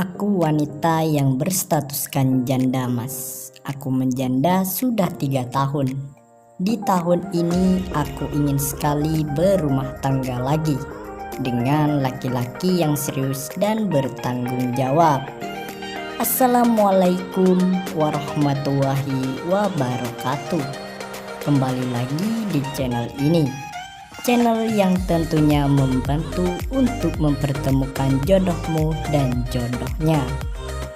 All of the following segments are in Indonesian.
Aku wanita yang berstatuskan janda, Mas. Aku menjanda sudah 3 tahun. Di tahun ini aku ingin sekali berumah tangga lagi dengan laki-laki yang serius dan bertanggung jawab. Assalamualaikum warahmatullahi wabarakatuh. Kembali lagi di channel ini, channel yang tentunya membantu untuk mempertemukan jodohmu dan jodohnya.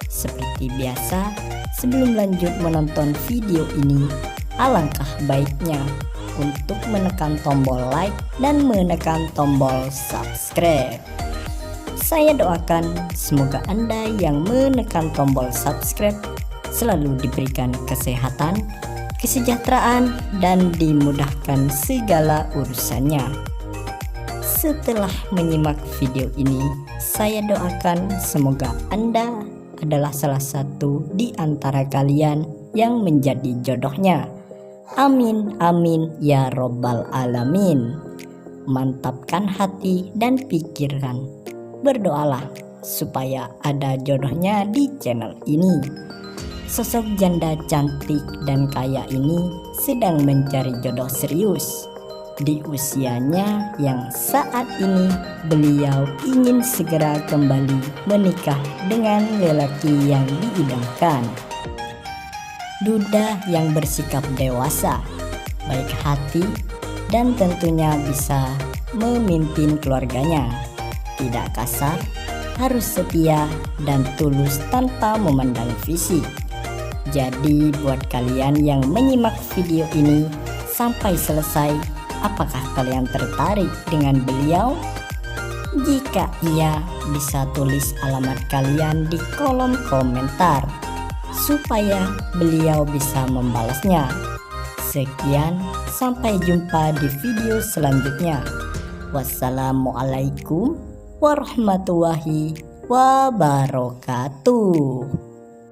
Seperti biasa, sebelum lanjut menonton video ini, alangkah baiknya untuk menekan tombol like dan menekan tombol subscribe. Saya doakan semoga Anda yang menekan tombol subscribe selalu diberikan kesehatan, kesejahteraan, dan dimudahkan segala urusannya. Setelah menyimak video ini, saya doakan semoga Anda adalah salah satu di antara kalian yang menjadi jodohnya. Amin amin ya robbal alamin. Mantapkan hati dan pikiran. Berdoalah supaya ada jodohnya di channel ini. Sosok janda cantik dan kaya ini sedang mencari jodoh serius. Di usianya yang saat ini beliau ingin segera kembali menikah dengan lelaki yang diidamkan. Duda yang bersikap dewasa, baik hati, dan tentunya bisa memimpin keluarganya. Tidak kasar, harus setia dan tulus tanpa memandang fisik. Jadi buat kalian yang menyimak video ini sampai selesai, apakah kalian tertarik dengan beliau? Jika iya, bisa tulis alamat kalian di kolom komentar supaya beliau bisa membalasnya. Sekian, sampai jumpa di video selanjutnya. Wassalamualaikum warahmatullahi wabarakatuh.